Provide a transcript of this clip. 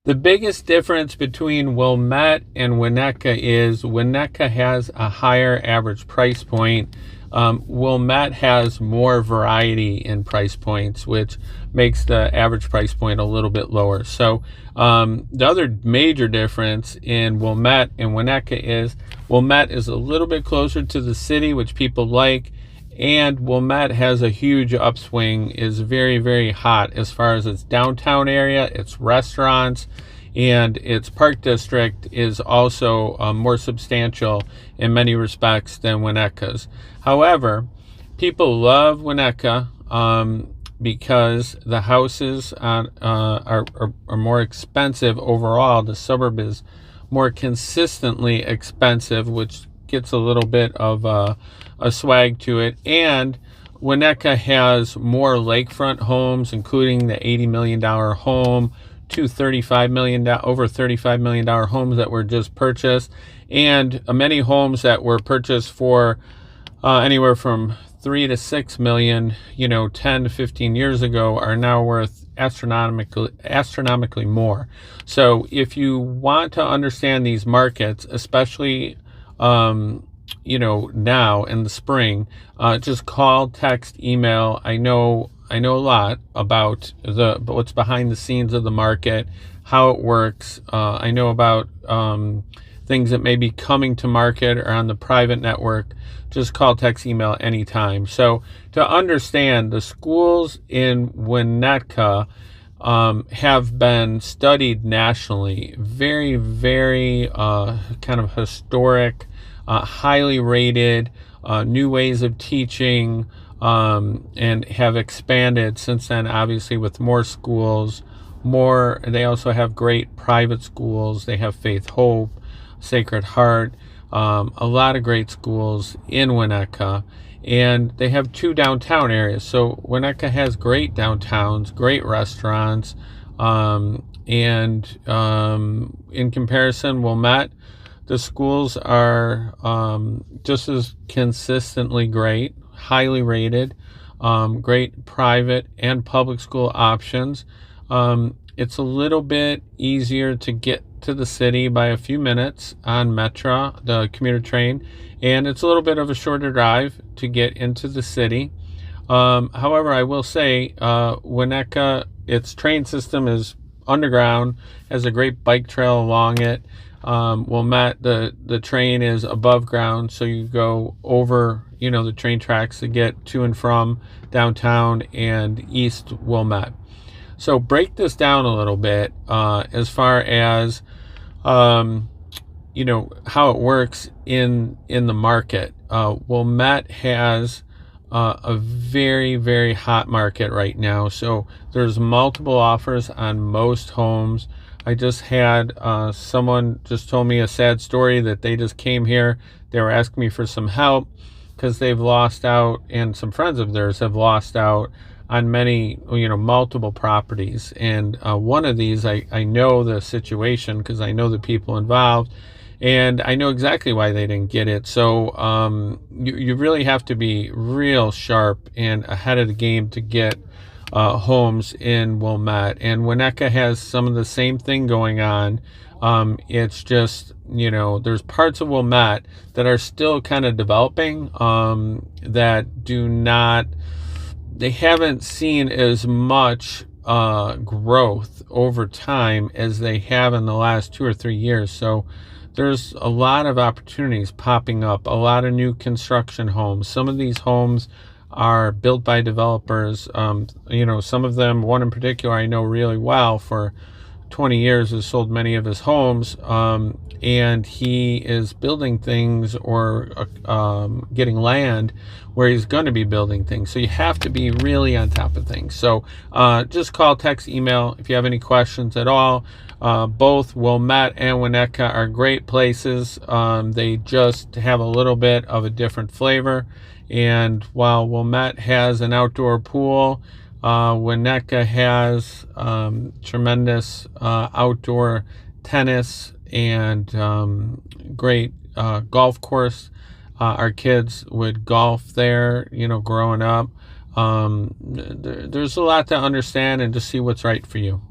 The biggest difference between Wilmette and Winnetka is Winnetka has a higher average price point. Wilmette has more variety in price points, which makes the average price point a little bit lower. So the other major difference in Wilmette and Winnetka is Wilmette is a little bit closer to the city, which people like, and Wilmette has a huge upswing, is very, very hot as far as its downtown area, its restaurants, and its park district is also more substantial in many respects than Winnetka's. However, people love Winnetka because the houses are more expensive overall. The suburb is more consistently expensive, which gets a little bit of a swag to it. And Winnetka has more lakefront homes, including the $80 million home, over $35 million homes that were just purchased, and many homes that were purchased for anywhere from 3 to 6 million, 10 to 15 years ago, are now worth astronomically more. So if you want to understand these markets, especially now in the spring, just call, text, email. I know a lot about what's behind the scenes of the market, how it works. I know about things that may be coming to market or on the private network. Just call, text, email anytime. So to understand, the schools in Winnetka have been studied nationally. Very, very kind of historic, highly rated, new ways of teaching, and have expanded since then, obviously, with more schools. They also have great private schools. They have Faith Hope, Sacred Heart, a lot of great schools in Winnetka. And they have 2 downtown areas. So Winnetka has great downtowns, great restaurants, and in comparison, Wilmette, the schools are just as consistently great, highly rated, great private and public school options. It's a little bit easier to get to the city by a few minutes on Metro, the commuter train, and it's a little bit of a shorter drive to get into the city. However, I will say Winnetka, its train system is underground, has a great bike trail along it. Wilmette, the train is above ground, so you go over, the train tracks to get to and from downtown and East Wilmette. So break this down a little bit as far as how it works in the market. Wilmette has a very, very hot market right now. So there's multiple offers on most homes. I just had someone just told me a sad story that they just came here. They were asking me for some help because they've lost out, and some friends of theirs have lost out on many, multiple properties. And one of these, I know the situation because I know the people involved, and I know exactly why they didn't get it. So you really have to be real sharp and ahead of the game to get homes in Wilmette. And Winnetka has some of the same thing going on. It's just, there's parts of Wilmette that are still kind of developing, that they haven't seen as much growth over time as they have in the last 2 or 3 years. So there's a lot of opportunities popping up, a lot of new construction homes. Some of these homes are built by developers. Some of them, one in particular I know really well, for 20 years has sold many of his homes, and he is building things or getting land where he's going to be building things. So you have to be really on top of things. So just call, text, email if you have any questions at all. Both Wilmette and Winnetka are great places. They just have a little bit of a different flavor. And while Wilmette has an outdoor pool, Winnetka has tremendous outdoor tennis and great golf course. Our kids would golf there, growing up. There's a lot to understand and to see what's right for you.